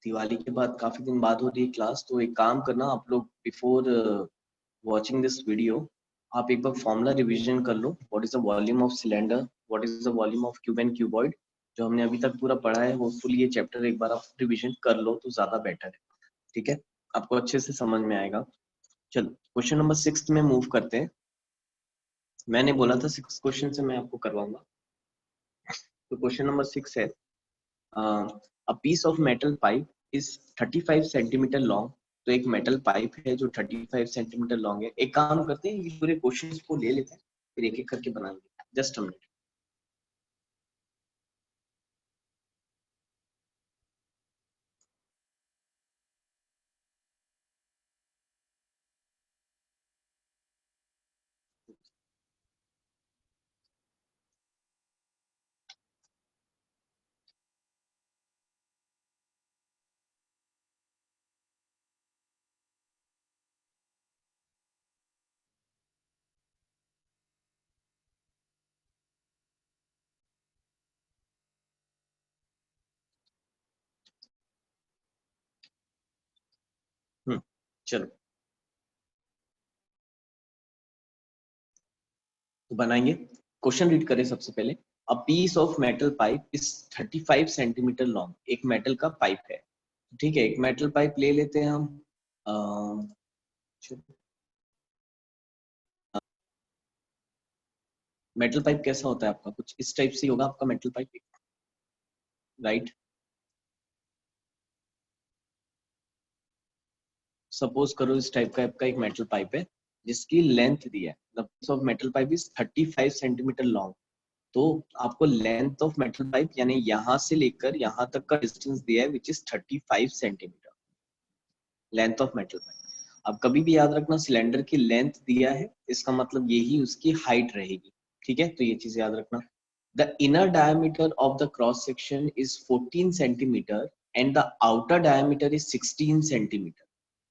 दिवाली के बाद काफी दिन बाद हो रही है क्लास, तो एक काम करना आप लोग, बिफोर वॉचिंग दिस वीडियो आप एक बार फॉर्मूला रिवीजन कर लो। What is the volume of cylinder, what is the volume of cube and cuboid, जो हमने अभी तक पूरा पढ़ा है वो फुल ये चैप्टर एक बार आप रिवीजन कर लो तो ज्यादा बेटर है। ठीक है, आपको अच्छे से समझ में आएगा। चलो क्वेश्चन नंबर 6 में मूव करते हैं। मैंने बोला था 6 क्वेश्चन से मैं आपको करवाऊंगा। तो क्वेश्चन नंबर 6 है, a piece of metal pipe is 35 centimetre long. तो एक मेटल पाइप है जो 35 सेंटीमीटर लॉन्ग है। एक काम करते हैं, ये पूरे क्वेश्चंस को ले लेते हैं, फिर एक एक करके बनाएंगे। Just a minute. चलो तो बनाएंगे। क्वेश्चन रीड करें सबसे पहले। A piece of metal pipe is 35 centimetre long. एक मेटल का पाइप है, ठीक है। एक मेटल पाइप ले लेते हैं हम। मेटल पाइप कैसा होता है आपका, कुछ इस टाइप से होगा आपका मेटल पाइप, राइट। सपोज करो इस टाइप का आपका एक मेटल पाइप है जिसकी लेंथ दी है, the piece of metal pipe is 35 centimetre long. तो आपको लेंथ ऑफ मेटल पाइप यानी यहाँ से लेकर यहाँ तक का डिस्टेंस दिया है विच is 35 centimetre, length of metal pipe. अब कभी भी याद रखना, सिलेंडर की लेंथ दिया है इसका मतलब यही उसकी हाइट रहेगी, ठीक है। तो ये चीज याद रखना। The inner diameter of the cross section is 14 centimetre and the outer diameter is 16 centimetre.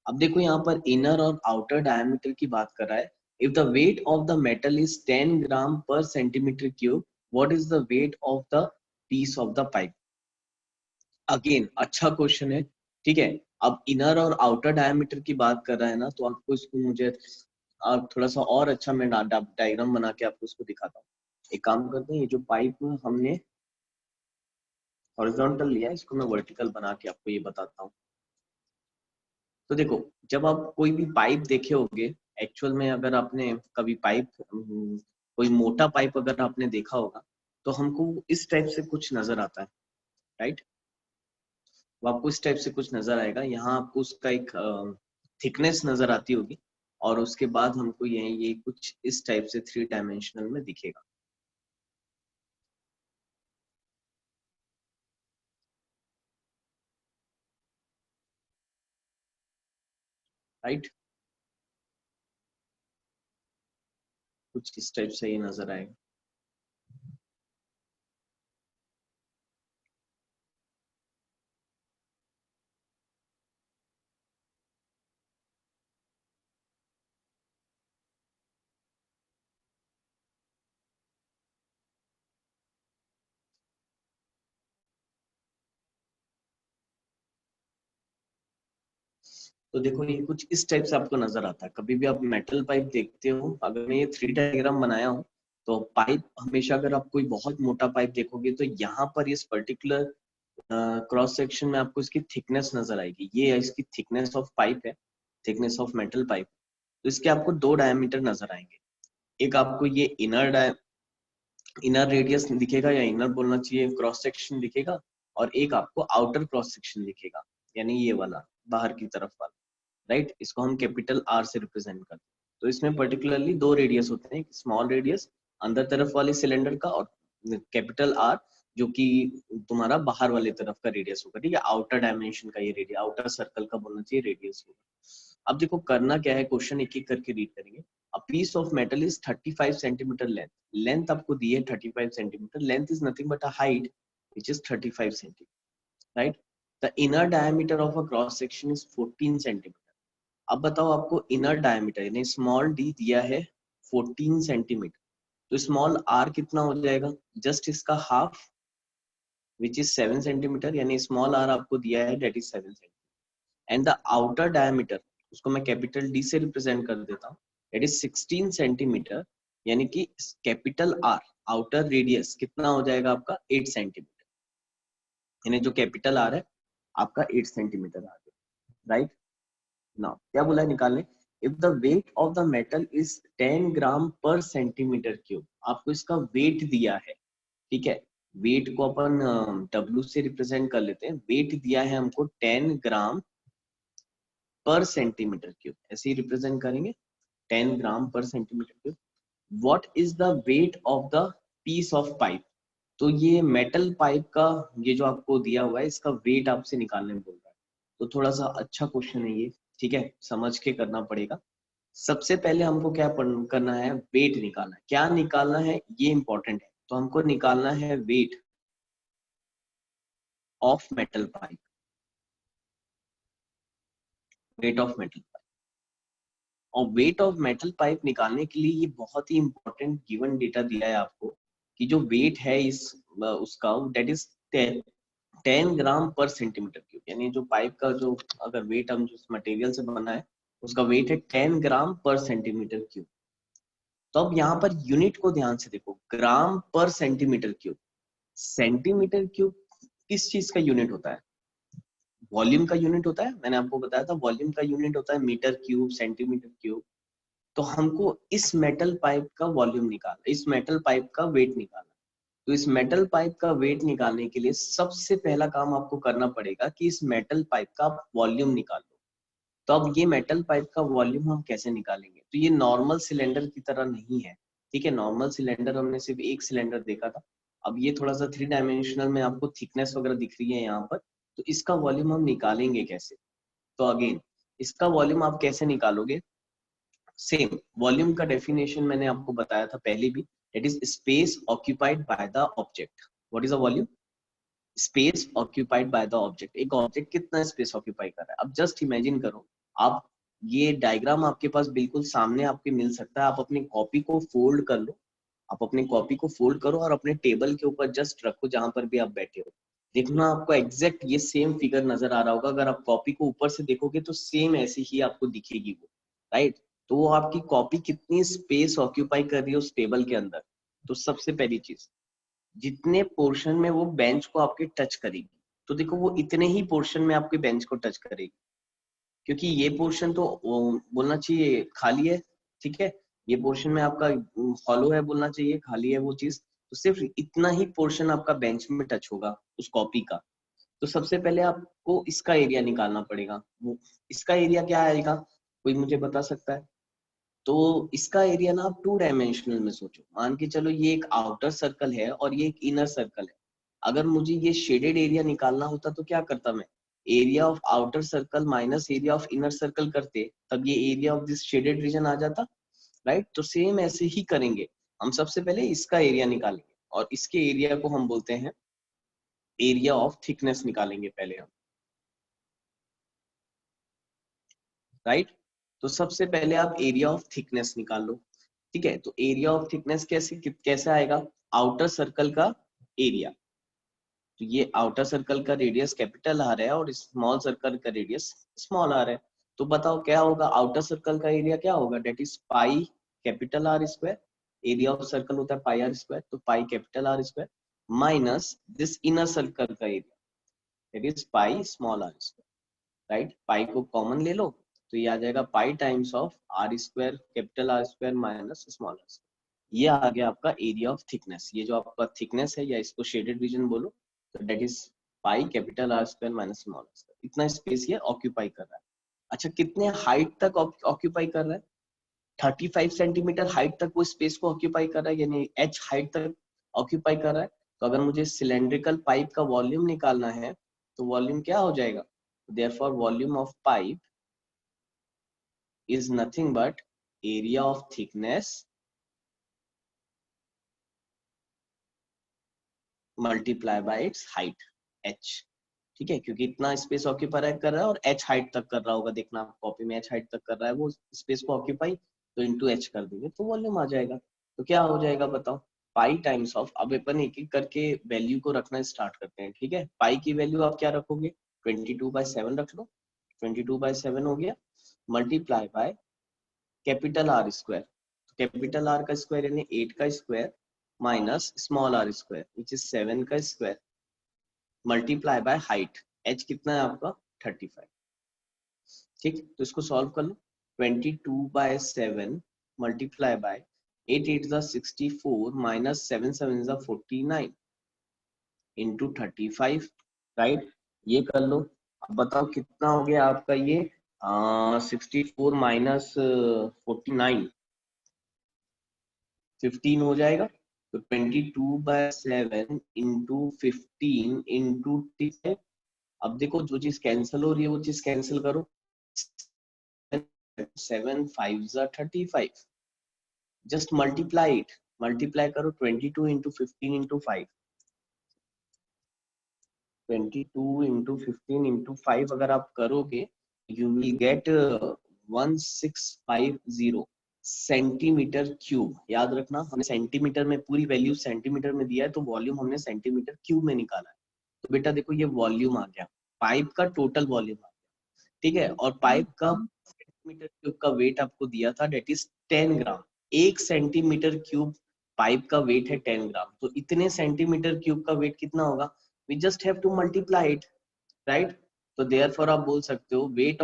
अब देखो यहाँ पर इनर और आउटर डायमीटर की बात कर रहा है। If the weight of the metal is 10 gram per centimetre cube, what is the weight of the piece of the pipe. Again अच्छा क्वेश्चन है, ठीक है। अब इनर और आउटर डायमीटर की बात कर रहा है ना, तो आपको इसको मुझे आप थोड़ा सा और अच्छा मैं डायग्राम बना के आपको इसको दिखाता हूँ। एक काम करते हैं, ये जो पाइप हमने हॉरिजॉन्टल लिया है इसको मैं वर्टिकल बना के आपको ये बताता हूँ। तो देखो, जब आप कोई भी पाइप देखे होंगे, एक्चुअल में अगर आपने कभी पाइप, कोई मोटा पाइप अगर आपने देखा होगा तो हमको इस टाइप से कुछ नजर आता है, राइट। वो आपको इस टाइप से कुछ नजर आएगा। यहाँ आपको उसका एक थिकनेस नजर आती होगी और उसके बाद हमको ये कुछ इस टाइप से 3 डायमेंशनल में दिखेगा, राइट। कुछ इस टाइप से ये नजर आएगा। तो देखो ये कुछ इस टाइप से आपको नजर आता है। कभी भी आप मेटल पाइप देखते हो, अगर मैं ये 3 डायग्राम बनाया हूँ, तो पाइप हमेशा अगर आप कोई बहुत मोटा पाइप देखोगे तो यहाँ पर इस पर्टिकुलर क्रॉस सेक्शन में आपको इसकी थिकनेस नजर आएगी। ये इसकी थिकनेस ऑफ पाइप है, थिकनेस ऑफ मेटल पाइप। तो इसके आपको 2 डायमीटर नजर आएंगे। एक आपको ये इनर रेडियस दिखेगा, या इनर बोलना चाहिए, क्रॉस सेक्शन दिखेगा। और एक आपको आउटर क्रॉस सेक्शन दिखेगा, यानी ये वाला बाहर की तरफ वाला, राइट। इसको हम कैपिटल आर से रिप्रेजेंट करते हैं। तो इसमें पर्टिकुलरली 2 रेडियस होते हैं, स्मॉल रेडियस अंदर तरफ वाले सिलेंडर का, और कैपिटल आर जो कि तुम्हारा बाहर वाले तरफ का रेडियस होगा, ठीक है। आउटर डायमेंशन का ये रेडियस, आउटर सर्कल का बोलना चाहिए रेडियस होगा। अब देखो करना क्या है, क्वेश्चन एक एक करके रीड करेंगे। A piece of metal is 35 centimetre length. Length आपको दी है 35 centimetre. Length is nothing but a height which is 35 centimetre, right. The inner diameter of a cross section is 14 centimetre. अब बताओ आपको इनर डायमीटर यानी small D दिया है 14 centimetre, तो स्मॉल आर कितना हो जाएगा, जस्ट इसका हाफ, विच इज 7 सेंटीमीटर, यानी स्मॉल आर आपको दिया है that is 7 centimetre, and the outer diameter, उसको मैं कैपिटल डी से रिप्रेजेंट कर देता हूँ, डेट इज 16 सेंटीमीटर, यानी कि कैपिटल आर आउटर रेडियस कितना हो जाएगा आपका 8 सेंटीमीटर, यानी जो कैपिटल आर है आपका 8 सेंटीमीटर आ गया, राइट। नाउ क्या बोला है निकालने, if the weight of the metal is 10 gram per centimetre cube, आपको इसका वेट दिया है, ठीक है, वेट को अपन W से रिप्रेजेंट कर लेते हैं, वेट दिया है हमको 10 ग्राम पर सेंटीमीटर क्यूब, ऐसे ही रिप्रेजेंट करेंगे 10 gram per centimetre cube. What is the weight of the piece of pipe, तो ये मेटल पाइप का ये जो आपको दिया हुआ है इसका वेट आपसे निकालने बोल रहा है, तो थोड़ा सा अच्छा क्वेश्चन है ये, ठीक है, समझ के करना पड़ेगा। सबसे पहले हमको क्या करना है, वेट निकालना है, क्या निकालना है ये इंपॉर्टेंट है, तो हमको निकालना है weight of metal pipe, weight of metal pipe. और वेट ऑफ मेटल पाइप निकालने के लिए ये बहुत ही इंपॉर्टेंट गिवन डेटा दिया है आपको, कि जो वेट है इस उसका date is 10 gram per centimetre cube, यानी जो पाइप का जो अगर वेट हम जिस मटेरियल से बना है उसका वेट है 10 ग्राम पर सेंटीमीटर क्यूब। तो अब यहाँ पर यूनिट को ध्यान से देखो, ग्राम per centimetre cube, centimetre cube किस चीज का यूनिट होता है, वॉल्यूम का यूनिट होता है, मैंने आपको बताया था वॉल्यूम का यूनिट होता है मीटर क्यूब, सेंटीमीटर क्यूब। तो हमको इस मेटल पाइप का वॉल्यूम निकालना, इस मेटल पाइप का वेट निकालना, तो इस मेटल पाइप का वेट निकालने के लिए सबसे पहला काम आपको करना पड़ेगा कि इस मेटल पाइप का वॉल्यूम निकालो। तो अब ये मेटल पाइप का वॉल्यूम हम कैसे निकालेंगे, तो ये नॉर्मल सिलेंडर की तरह नहीं है, ठीक है, नॉर्मल सिलेंडर हमने सिर्फ एक सिलेंडर देखा था, अब ये थोड़ा सा 3 डायमेंशनल में आपको थिकनेस वगैरह दिख रही है यहाँ पर, तो इसका वॉल्यूम हम निकालेंगे कैसे, तो अगेन इसका वॉल्यूम आप कैसे निकालोगे, सेम वॉल्यूम का डेफिनेशन मैंने आपको बताया था पहले भी, it is space occupied by the object. What is a volume, space occupied by the object, एक ऑब्जेक्ट कितना स्पेस ऑक्यूपाई कर रहा है। अब जस्ट इमेजिन करो, आप ये डायग्राम आपके पास बिल्कुल सामने आपके मिल सकता है, आप अपनी कॉपी को फोल्ड कर लो, आप अपनी कॉपी को फोल्ड करो और अपने टेबल के ऊपर जस्ट रखो जहां पर भी आप बैठे हो, देखना आपको एग्जैक्ट ये सेम फिगर नजर आ रहा होगा, अगर आप कॉपी को ऊपर से देखोगे तो सेम ऐसी ही आपको दिखेगी वो, राइट। तो वो आपकी कॉपी कितनी स्पेस ऑक्यूपाई कर रही है उस टेबल के अंदर, तो सबसे पहली चीज जितने पोर्शन में वो बेंच को आपके टच करेगी, तो देखो वो इतने ही पोर्शन में आपके बेंच को टच करेगी, क्योंकि ये पोर्शन तो बोलना चाहिए खाली है, ठीक है, ये पोर्शन में आपका हॉलो है बोलना चाहिए, खाली है वो चीज, तो सिर्फ इतना ही पोर्शन आपका बेंच में टच होगा उस कॉपी का। तो सबसे पहले आपको इसका एरिया निकालना पड़ेगा, वो इसका एरिया क्या आएगा, कोई मुझे बता सकता है। तो इसका एरिया ना आप 2 डायमेंशनल में सोचो, मान के चलो ये एक आउटर सर्कल है और ये एक इनर सर्कल है, अगर मुझे ये शेडेड एरिया निकालना होता तो क्या करता मैं, area of outer circle minus area of inner circle करते, तब ये area of this shaded region आ जाता, राइट। तो सेम ऐसे ही करेंगे, हम सबसे पहले इसका एरिया निकालेंगे और इसके एरिया को हम बोलते हैं एरिया ऑफ थिकनेस, निकालेंगे पहले हम, राइट। तो सबसे पहले आप एरिया ऑफ थिकनेस निकाल लो, ठीक है, तो एरिया ऑफ थिकनेस कैसे कैसे आएगा, आउटर सर्कल का एरिया, तो ये आउटर सर्कल का रेडियस कैपिटल आर है और स्मॉल सर्कल का रेडियस स्मॉल आर है, तो बताओ क्या होगा, आउटर सर्कल का एरिया क्या होगा, that is pi capital are square, area of circle होता है पाई आर स्क्वायर, तो pi capital are square minus this inner circle का area, that is pi small are square, right, pi को common ले लो, तो ये आ जाएगा pi times of r square capital are square minus small are square, ये आ गया आपका एरिया ऑफ थिकनेस, ये जो आपका थिकनेस है या इसको शेडेड रीजन बोलो, तो that is pi capital are square minus small are square, इतना स्पेस ये ऑक्यूपाई कर रहा है। अच्छा कितने हाइट तक ऑक्यूपाई कर रहा है, 35 सेंटीमीटर हाइट तक वो स्पेस को ऑक्यूपाई कर रहा है, यानी एच हाइट तक ऑक्यूपाई कर रहा है। तो अगर मुझे सिलेंड्रिकल पाइप का वॉल्यूम निकालना है तो वॉल्यूम क्या हो जाएगा, therefore volume of pipe is nothing but area of thickness multiply by its height h, ठीक है, क्योंकि इतना स्पेस ऑक्यूपाई कर रहा है और h हाइट तक कर रहा होगा, देखना आप कॉपी में h हाइट तक कर रहा है वो स्पेस को ऑक्यूपाई, तो इनटू h कर देंगे तो वॉल्यूम आ जाएगा, तो क्या हो जाएगा बताओ, पाई टाइम्स ऑफ, अब अपन एक एक करके वैल्यू को रखना स्टार्ट करते हैं, ठीक है। पाई की वैल्यू आप क्या रखोगे, 22/7 रख लो, 22/7 हो गया, multiply by capital are square, capital R का स्क्वायर यानी 8 का square minus small are square which is 7 का square, multiply by height, h कितना है आपका 35, ठीक। तो इसको सॉल्व कर लो, 22/7 multiply by 8 8 64 minus 7 7 49 into 35, right. ये कर लो, अब बताओ कितना हो गया आपका ये 64 माइनस 49 15 हो जाएगा। तो 22/7 इंटू 15 इंटू 35। अब देखो जो चीज कैंसिल हो रही है वो चीज कैंसिल करो, 7 5 35, जस्ट मल्टीप्लाई इट, मल्टीप्लाई करो 22 इंटू 15 इंटू 5, 22 इंटू 15 इंटू 5 अगर आप करोगे you will get 1650 centimetre cube. याद रखना हमने सेंटीमीटर में पूरी वैल्यू सेंटीमीटर में दिया है, तो वॉल्यूम हमने सेंटीमीटर क्यूब में निकाला है। तो बेटा देखो ये वॉल्यूम आ गया, पाइप का टोटल वॉल्यूम आ गया, ठीक है। और पाइप का सेंटीमीटर क्यूब का वेट आपको दिया था, that is 10 gram. 1 centimetre cube pipe का वेट है 10 ग्राम, तो इतने सेंटीमीटर क्यूब का वेट कितना होगा, we just have to multiply it, right? तो therefore आप बोल सकते हो weight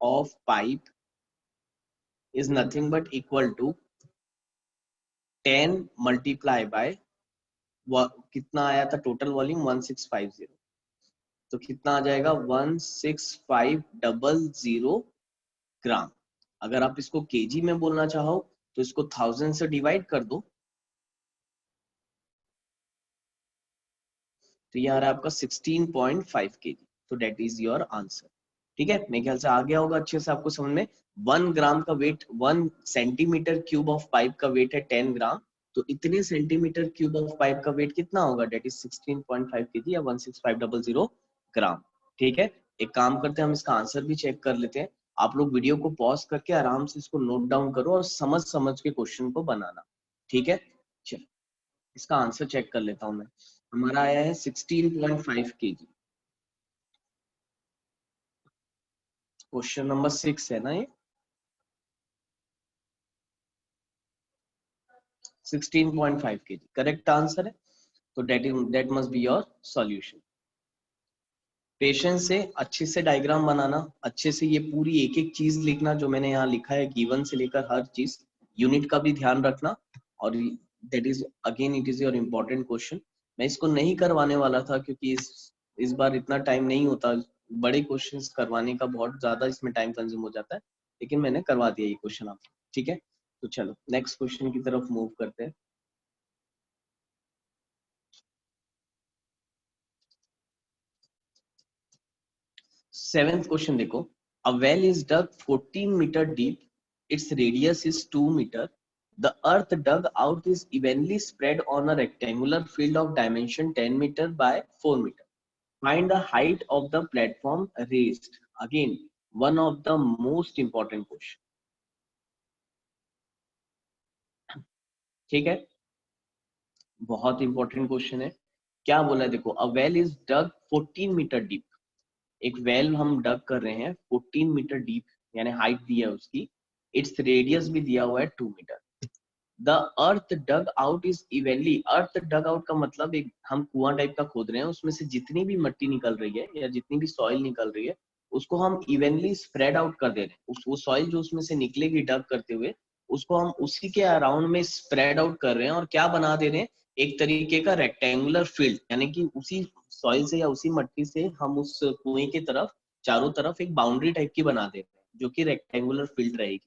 of pipe is nothing but equal to 10 multiply by कितना आया था टोटल वॉल्यूम 1650, तो कितना आ जाएगा 16500 ग्राम। अगर आप इसको केजी में बोलना चाहो तो इसको 1000 से डिवाइड कर दो, तो ये आ रहा है आपका 16.5 केजी। तो डेट इज योर आंसर, ठीक है। मेरे ख्याल से आ गया होगा अच्छे से आपको समझ में। 1 ग्राम का weight, 1 centimetre cube of pipe का वेट है 10 ग्राम, तो इतने सेंटीमीटर क्यूब ऑफ पाइप का वेट कितना होगा, डेट इज 16.5 केजी या 16500 ग्राम, ठीक है। एक काम करते हैं, हम इसका आंसर भी चेक कर लेते हैं। आप लोग वीडियो को पॉज करके आराम से इसको नोट डाउन करो और समझ समझ के क्वेश्चन को बनाना, ठीक है। चलो इसका आंसर चेक कर लेता हूं मैं। हमारा आया है 16.5 केजी। क्वेश्चन नंबर 6 है ना ये, 16.5 केजी करेक्ट आंसर है। तो that must be your solution. Patience से अच्छे से डायग्राम बनाना, अच्छे से ये पूरी एक एक चीज लिखना जो मैंने यहाँ लिखा है, गिवन से लेकर हर चीज, यूनिट का भी ध्यान रखना। और that is again it is your important question. मैं इसको नहीं करवाने वाला था क्योंकि इस बार इतना टाइम नहीं होता, बड़े क्वेश्चंस करवाने का बहुत ज्यादा इसमें टाइम कंज्यूम हो जाता है, लेकिन मैंने करवा दिया ये क्वेश्चन आपको, ठीक है। तो चलो नेक्स्ट क्वेश्चन की तरफ मूव करते हैं। 7th क्वेश्चन देखो, a well is dug 14 meter deep, its radius is 2 meter, the earth dug out is evenly spread on a rectangular field of dimension 10 meter by 4 meter, find the height of the platform raised, again one of the most important question, ठीक है। बहुत important question है। क्या बोला है देखो, a well is dug 14 meter deep, एक well हम डग कर रहे हैं 14 मीटर डीप, यानी हाइट दी है उसकी, इट्स रेडियस भी दिया हुआ है 2 metre. The earth dug out is evenly, earth dug out का मतलब एक हम कुआं टाइप का खोद रहे हैं, उसमें से जितनी भी मिट्टी निकल रही है या जितनी भी सॉइल निकल रही है उसको हम इवेनली स्प्रेड आउट कर दे रहे हैं। वो सॉइल जो उसमें से निकलेगी डग करते हुए, उसको हम उसी के अराउंड में स्प्रेड आउट कर रहे हैं और क्या बना दे रहे हैं, एक तरीके का रेक्टेंगुलर फील्ड, यानी कि उसी सॉइल से या उसी मिट्टी से हम उस कुएं की तरफ चारों तरफ एक बाउंड्री टाइप की बना देते हैं जो कि रेक्टेंगुलर फील्ड रहेगी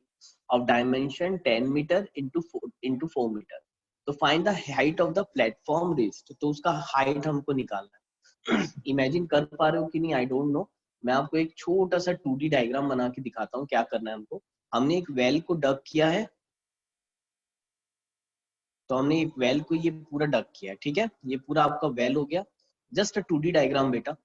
of dimension 10 metre into 4 metre. तो find the height of the platform raised, तो उसका हाइट हमको निकालना है। इमेजिन कर पा रहे हो कि नहीं आई डोंट नो, मैं आपको एक छोटा सा 2D डायग्राम बना के दिखाता हूँ क्या करना है हमको। हमने एक वेल को डग किया है, तो हमने एक वेल को ये पूरा डग किया है, ठीक है। ये पूरा आपका वेल हो गया, जस्ट 2D डायग्राम बेटा,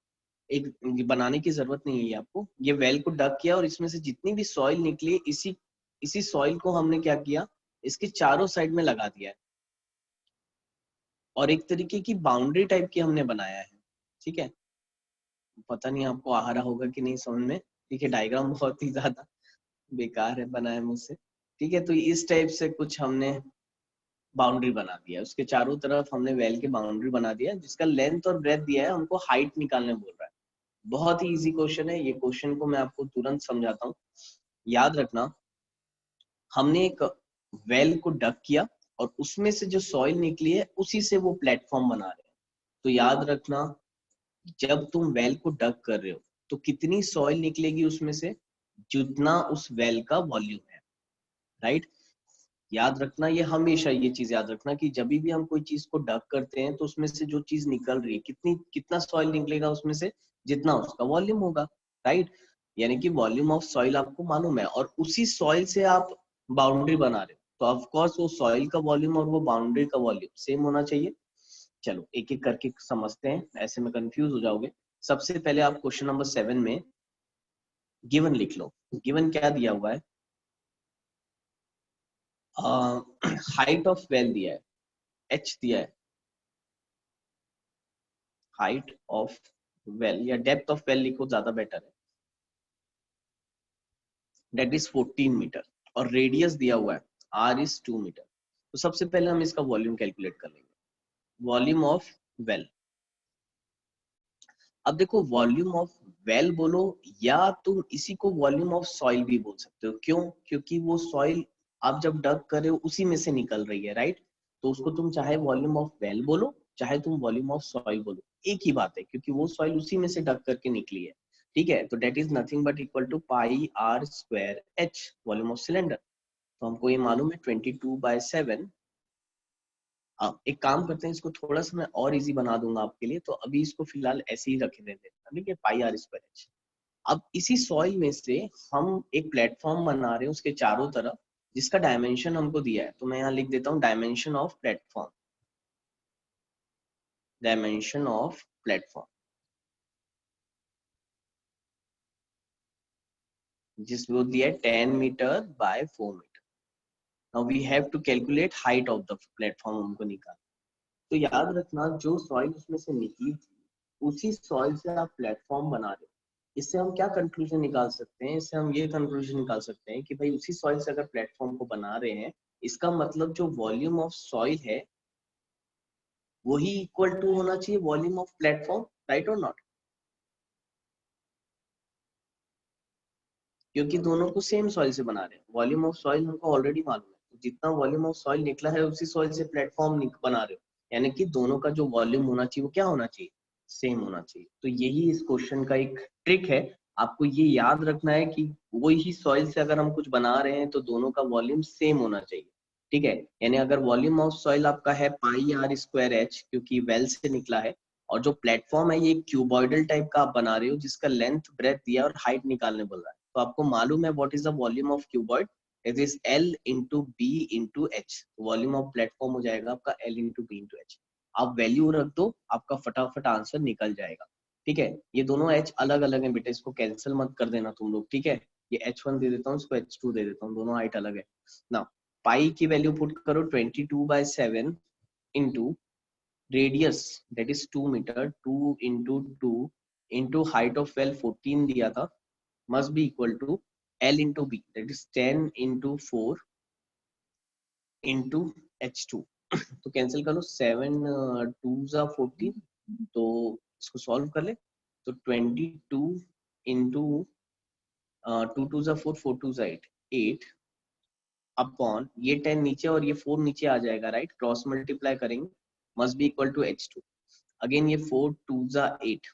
एक बनाने की जरूरत नहीं है आपको। ये वेल को डग किया और इसमें से जितनी भी सॉइल निकली इसी इसी सॉइल को हमने क्या किया, इसके चारों साइड में लगा दिया है और एक तरीके की बाउंड्री टाइप की हमने बनाया है। ठीक है, पता नहीं आपको आ रहा होगा कि नहीं समझ में। ठीक है, डायग्राम बहुत ही ज्यादा बेकार है बनाया मुझसे। ठीक है, तो इस टाइप से कुछ हमने बाउंड्री बना दिया, उसके चारों तरफ हमने वेल के बाउंड्री बना दिया, जिसका लेंथ और ब्रेथ दिया है, हमको हाइट निकालने बोल रहा है। बहुत ही इजी क्वेश्चन है ये। क्वेश्चन को मैं आपको तुरंत समझाता हूँ। याद रखना, हमने एक वेल को डक किया और उसमें से जो सॉइल निकली है उसी से वो प्लेटफॉर्म बना रहे हैं। तो याद रखना, जब तुम वेल को डक कर रहे हो तो कितनी सॉइल निकलेगी उसमें से, जितना उस वेल का वॉल्यूम है, राइट। याद रखना, ये हमेशा ये चीज याद रखना कि जब भी हम कोई चीज को डक करते हैं तो उसमें से जो चीज निकल रही है, कितना सॉइल निकलेगा उसमें से, जितना उसका वॉल्यूम होगा, राइट। यानी कि वॉल्यूम ऑफ सॉइल आपको मालूम है और उसी सॉइल से आप बाउंड्री बना रहे हो, तो ऑफ कोर्स वो सॉइल का वॉल्यूम और वो बाउंड्री का वॉल्यूम सेम होना चाहिए। चलो एक एक करके समझते हैं, ऐसे में कंफ्यूज हो जाओगे। सबसे पहले आप क्वेश्चन नंबर 7 में गिवन लिख लो। गिवन क्या दिया हुआ है, हाइट ऑफ वेल दिया है, एच दिया है। हाइट ऑफ वेल या डेप्थ ऑफ वेल लिखो, ज्यादा बेटर है। डेट इज 14 मीटर और रेडियस दिया हुआ है r इज 2 मीटर। तो सबसे पहले हम इसका वॉल्यूम कैलकुलेट कर लेंगे। वॉल्यूम ऑफ वेल, अब देखो वॉल्यूम ऑफ वेल बोलो या तुम इसी को वॉल्यूम ऑफ सॉइल भी बोल सकते हो। क्यों? क्योंकि वो सॉइल आप जब डग कर रहे हो उसी में से निकल रही है, राइट। तो उसको तुम चाहे वॉल्यूम ऑफ वेल बोलो चाहे तुम वॉल्यूम ऑफ सॉइल बोलो, एक ही बात है, क्योंकि वो सॉइल उसी में से डग करके निकली है। ठीक है, तो that is nothing but equal to pi are square H, volume of cylinder. तो हमको ये मालूम है 22/7। अब एक काम करते हैं, इसको थोड़ा सा मैं और इजी बना दूंगा आपके लिए, तो अभी इसको फिलहाल ऐसे ही रख देते हैं। ठीक है, पाई आर स्क्वायर एच। अब इसी सॉइल में से हम एक प्लेटफॉर्म बना रहे हैं उसके चारों तरफ, जिसका डायमेंशन हमको दिया है। तो मैं यहाँ लिख देता हूँ dimension of platform. Dimension of platform जिसको दिया है 10 metre by 4 metre. Now we have to calculate height of the platform, हमको निकाल। तो याद रखना, जो सॉइल उसमें से निकली थी उसी सॉइल से आप प्लेटफॉर्म बना रहे हो। इससे हम क्या कंक्लूजन निकाल सकते हैं? इससे हम ये कंक्लूजन निकाल सकते हैं कि भाई उसी सॉइल से अगर प्लेटफॉर्म को बना रहे हैं, इसका मतलब जो वॉल्यूम ऑफ सॉइल है वही इक्वल टू होना चाहिए वॉल्यूम ऑफ प्लेटफॉर्म, राइट और नॉट। क्योंकि दोनों को सेम सॉइल से बना रहे हैं। वॉल्यूम ऑफ सॉइल हमको ऑलरेडी मालूम है, तो जितना वॉल्यूम ऑफ सॉइल निकला है उसी सॉइल से प्लेटफॉर्म बना रहे हो, यानी कि दोनों का जो वॉल्यूम होना चाहिए वो क्या होना चाहिए, सेम होना चाहिए। तो यही इस क्वेश्चन का एक ट्रिक है। आपको ये याद रखना है कि वही सॉइल से अगर हम कुछ बना रहे हैं तो दोनों का वॉल्यूम सेम होना चाहिए। ठीक है, यानी अगर वॉल्यूम ऑफ सॉइल आपका है पाई आर स्क्वायर एच, क्योंकि वेल से निकला है, और जो प्लेटफॉर्म है ये क्यूबॉइडल टाइप का आप बना रहे हो जिसका लेंथ ब्रेथ दिया और हाइट निकालने बोल रहा है, तो आपको मालूम है what is the volume of cuboid, it is L into B into H. Volume of platform हो जाएगा आपका L into B into H. आप वैल्यू रख दो, आपका फटाफट आंसर निकल जाएगा। ठीक है, ये दोनों एच अलग अलग है बेटा, इसको कैंसिल मत कर देना तुम लोग। ठीक है, ये H1 दे देता हूँ, इसको H2 दे देता हूँ, दोनों हाइट अलग है ना। पाई की वैल्यू पुट करो 22/7 into radius that is 2 metre, 2 into 2 into height of well 14 दिया था, must be equal to L into B, that is 10 into 4 into H2। तो कैंसिल कर लो, 7 2 जा 14, तो इसको सॉल्व कर ले। तो 22 इंटू 2 2 जा 4, 4 2 जा 8, 8 अपॉन ये 10 नीचे और ये 4 नीचे आ जाएगा, राइट। क्रॉस मल्टीप्लाई करेंगे, must be equal to H2। Again ये 4 2 जा 8।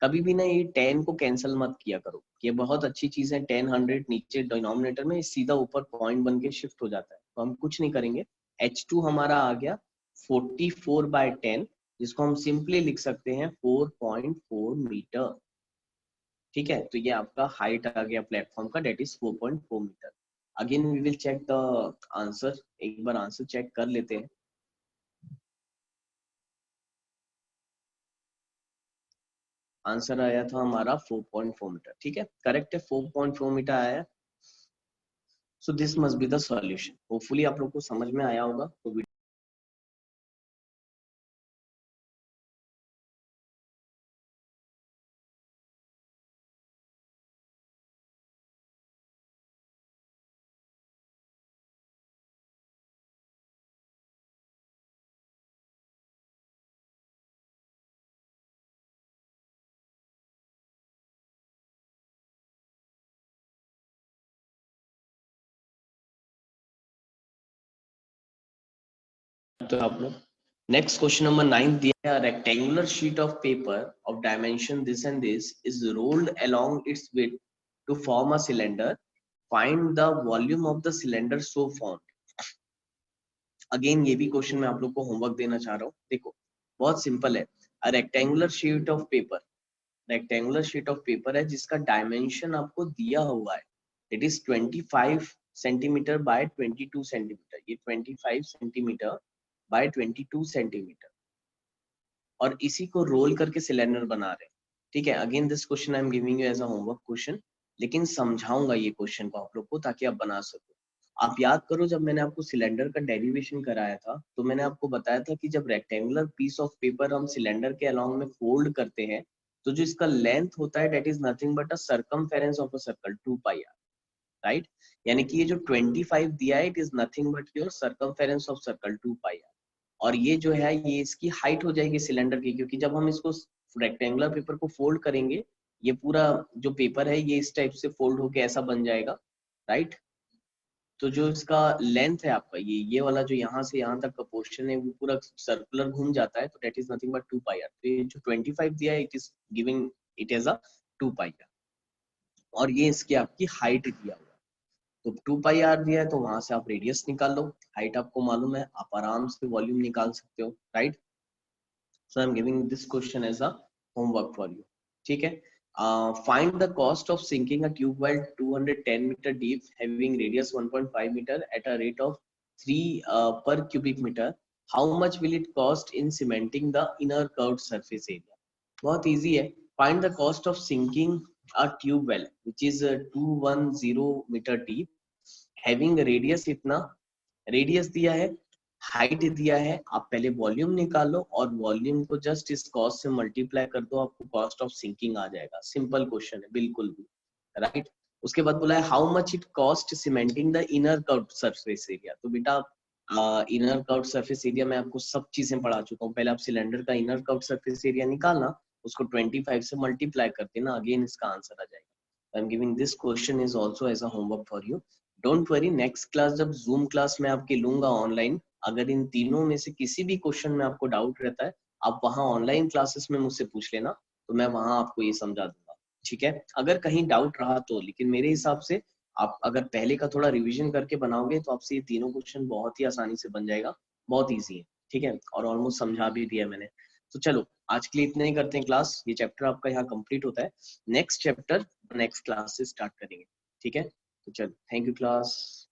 कभी भी ना ये 10 को कैंसिल मत किया करो, ये बहुत अच्छी चीज है। 10 100 नीचे डिनोमिनेटर में, सीधा ऊपर पॉइंट बन के शिफ्ट हो जाता है, तो हम कुछ नहीं करेंगे। H2 हमारा आ गया 44/10, जिसको हम सिंपली लिख सकते हैं 4.4 मीटर। ठीक है, तो ये आपका हाइट आ गया प्लेटफॉर्म का, that is 4.4 metre. Again we will check the answer, एक बार आंसर चेक कर लेते हैं। आंसर आया था हमारा 4.4 मीटर। ठीक है, करेक्ट है, 4.4 मीटर आया है। So this must be the solution. Hopefully आप लोग को समझ में आया होगा। तो आप लोग नेक्स्ट क्वेश्चन नंबर 9 दिया है, rectangular sheet of paper of dimension this and this is rolled along its width to form a cylinder, find the volume of the cylinder so formed. Again ये भी क्वेश्चन मैं आप लोग को homework देना चाह रहा हूँ। देखो बहुत सिंपल है। A rectangular sheet of paper, rectangular sheet of paper है जिसका डायमेंशन आपको दिया हुआ है, it is 25 centimetre bye 22 centimetre. ये 25 सेंटीमीटर बाय 22 सेंटीमीटर, और इसी को रोल करके सिलेंडर बना रहे हैं। ठीक है, again this question I am giving you as a homework question, लेकिन समझाऊंगा ये क्वेश्चन को आप लोग को ताकि आप बना सको। आप याद करो जब मैंने आपको सिलेंडर का डेरिवेशन कराया था तो मैंने आपको बताया था कि जब रेक्टेंगुलर पीस ऑफ पेपर हम सिलेंडर के अलोंग में फोल्ड करते हैं तो जो इसका लेंथ होता है that is nothing but a circumference of a circle 2 pi R, right. यानी कि ये जो 25 दिया है it is nothing but your circumference of circle 2 pi R, और ये जो है ये इसकी हाइट हो जाएगी सिलेंडर की, क्योंकि जब हम इसको रेक्टेंगुलर पेपर को फोल्ड करेंगे ये पूरा जो पेपर है ये इस टाइप से फोल्ड होके ऐसा बन जाएगा, राइट। तो जो इसका लेंथ है आपका ये वाला जो यहाँ से यहाँ तक का पोर्शन है वो पूरा सर्कुलर घूम जाता है, तो that is nothing but 2 pi R. तो ये जो 25 दिया है it is giving it as a 2 pi R, और ये इसकी आपकी हाइट दिया हुआ है। तो 2 पाई आर दिया है तो वहां से आप रेडियस निकाल लो, हाइट आपको मालूम है, आप आराम से वॉल्यूम निकाल सकते हो, right. So I'm giving this question as a homework for you. ठीक है, find the cost of sinking a tube well 210 meter deep having radius 1.5 meter at a rate of 3 per cubic meter. How much will it cost in cementing the inner curved surface area? बहुत easy है. Find the cost of sinking a tube well which is 210 meter deep having a radius इतना, radius दिया है, height दिया है, आप पहले volume निकालो और वॉल्यूम को जस्ट इस कॉस्ट से मल्टीप्लाई कर दो, आपको कॉस्ट ऑफ सिंकिंग आ जाएगा। सिंपल क्वेश्चन है बिल्कुल भी, राइट। उसके बाद बोला है how much it cost cementing the inner curved surface area. तो बेटा इनर कर्व्ड सरफेस एरिया में आपको सब चीजें पढ़ा चुका हूँ, पहले आप सिलेंडर का इनर कर्व्ड सरफेस एरिया निकालना, उसको 25 से मल्टीप्लाई कर देना, अगेन इसका आंसर आ जाएगा। I am giving this question is also as a homework for you. Don't worry, next class जब जूम क्लास में आपके लूंगा ऑनलाइन, अगर इन तीनों में से किसी भी क्वेश्चन में आपको डाउट रहता है आप वहां ऑनलाइन क्लासेस में मुझसे पूछ लेना, तो मैं वहां आपको ये समझा दूंगा। ठीक है, अगर कहीं डाउट रहा तो, लेकिन मेरे हिसाब से आप अगर पहले का थोड़ा रिवीजन करके बनाओगे तो आपसे ये तीनों क्वेश्चन बहुत ही आसानी से बन जाएगा, बहुत ईजी है। ठीक है, और ऑलमोस्ट समझा भी दिया मैंने। तो चलो आज के लिए इतना ही करते हैं क्लास, ये चैप्टर आपका यहाँ कंप्लीट होता है, नेक्स्ट चैप्टर नेक्स्ट क्लास से स्टार्ट करेंगे। ठीक है, तो चलो थैंक यू क्लास।